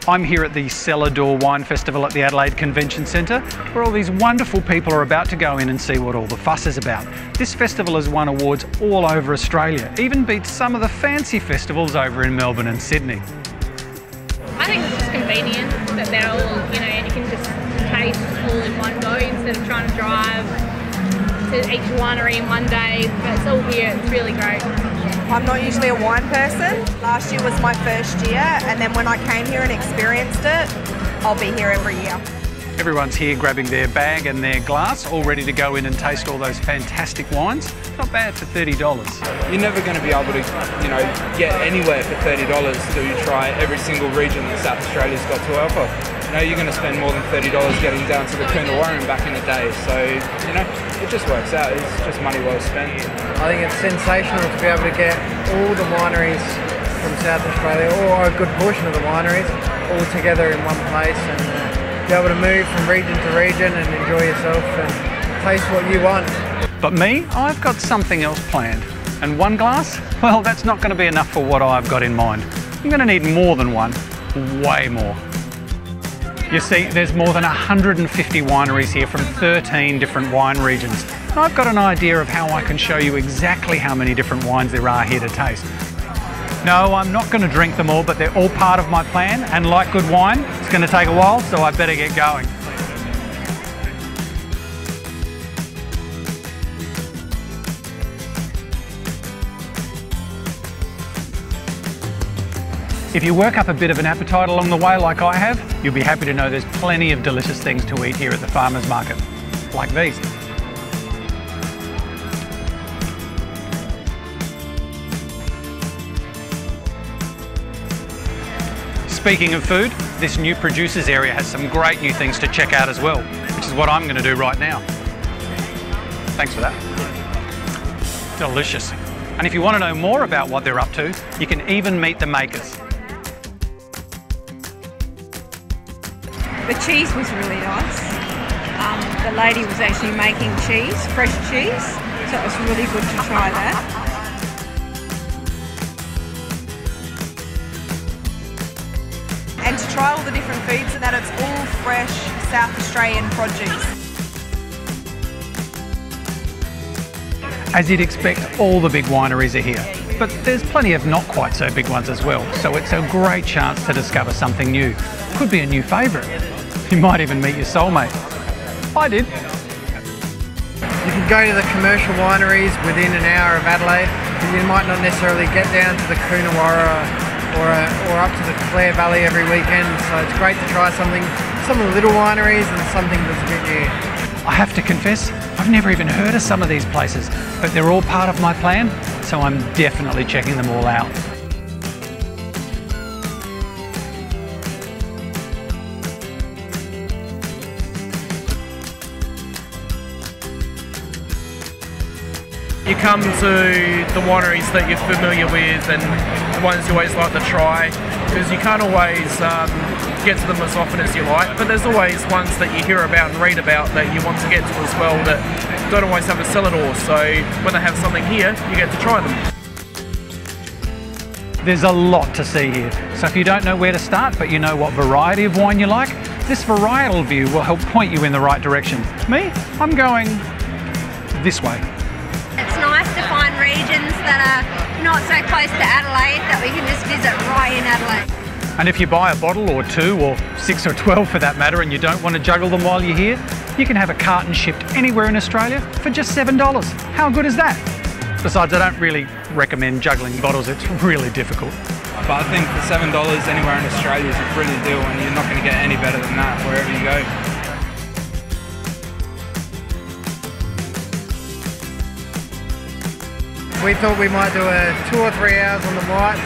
I'm here at the Cellar Wine Festival at the Adelaide Convention Centre, where all these wonderful people are about to go in and see what all the fuss is about. This festival has won awards all over Australia, even beats some of the fancy festivals over in Melbourne and Sydney. I think it's just convenient that they're all, and you can just taste all in one go instead of trying to drive to each winery in one day. But it's all here, it's really great. I'm not usually a wine person. Last year was my first year, and then when I came here and experienced it, I'll be here every year. Everyone's here grabbing their bag and their glass, all ready to go in and taste all those fantastic wines. Not bad for $30. You're never going to be able to, get anywhere for $30 till you try every single region that South Australia's got to offer. You're going to spend more than $30 getting down to the Coonawarra back in the day. So, it just works out. It's just money well spent. I think it's sensational to be able to get all the wineries from South Australia, or a good portion of the wineries, all together in one place, and be able to move from region to region and enjoy yourself and taste what you want. But me, I've got something else planned. And one glass? Well, that's not going to be enough for what I've got in mind. I'm going to need more than one, way more. You see, there's more than 150 wineries here from 13 different wine regions. And I've got an idea of how I can show you exactly how many different wines there are here to taste. No, I'm not going to drink them all, but they're all part of my plan, and like good wine, it's going to take a while, so I better get going. If you work up a bit of an appetite along the way like I have, you'll be happy to know there's plenty of delicious things to eat here at the farmers market, like these. Speaking of food, this new producers area has some great new things to check out as well, which is what I'm going to do right now. Thanks for that. Delicious. And if you want to know more about what they're up to, you can even meet the makers. The cheese was really nice. The lady was actually making cheese, fresh cheese, so it was really good to try that. And to try all the different foods and that it's all fresh South Australian produce. As you'd expect, all the big wineries are here, but there's plenty of not quite so big ones as well, so it's a great chance to discover something new. Could be a new favourite. You might even meet your soulmate. I did. You can go to the commercial wineries within an hour of Adelaide, but you might not necessarily get down to the Coonawarra or up to the Clare Valley every weekend, so it's great to try some of the little wineries and something that's a bit new. I have to confess, I've never even heard of some of these places, but they're all part of my plan, so I'm definitely checking them all out. You come to the wineries that you're familiar with and the ones you always like to try, because you can't always get to them as often as you like, but there's always ones that you hear about and read about that you want to get to as well that don't always have a cellar door, so when they have something here, you get to try them. There's a lot to see here, so if you don't know where to start but you know what variety of wine you like, this varietal view will help point you in the right direction. Me, I'm going this way. It's nice to find regions that are not so close to Adelaide that we can just visit right in Adelaide. And if you buy a bottle or 2 or 6 or 12 for that matter and you don't want to juggle them while you're here, you can have a carton shipped anywhere in Australia for just $7. How good is that? Besides, I don't really recommend juggling bottles, it's really difficult. But I think for $7 anywhere in Australia is a brilliant deal, and you're not going to get any better than that wherever you go. We thought we might do a 2 or 3 hours on the whites,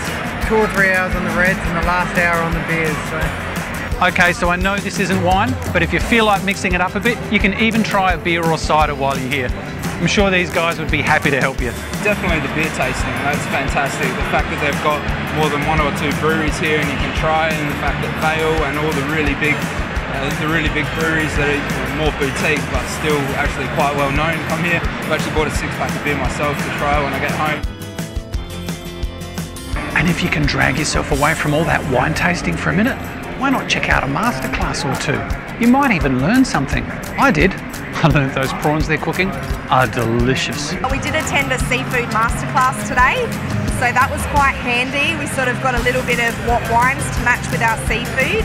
2 or 3 hours on the reds, and the last hour on the beers. Okay, so I know this isn't wine, but if you feel like mixing it up a bit, you can even try a beer or cider while you're here. I'm sure these guys would be happy to help you. Definitely the beer tasting, that's fantastic. The fact that they've got more than 1 or 2 breweries here and you can try, and the fact that Vale and all the really big breweries that are more boutique but still actually quite well known come here. I've actually bought a 6-pack of beer myself to try when I get home. And if you can drag yourself away from all that wine tasting for a minute, why not check out a masterclass or two? You might even learn something. I did. I learned those prawns they're cooking are delicious. We did attend a seafood masterclass today, so that was quite handy. We sort of got a little bit of what wines to match with our seafood.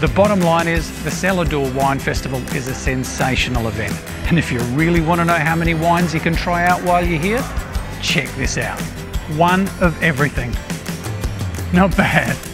The bottom line is the Cellar Wine Festival is a sensational event. And if you really want to know how many wines you can try out while you're here, check this out. One of everything. Not bad.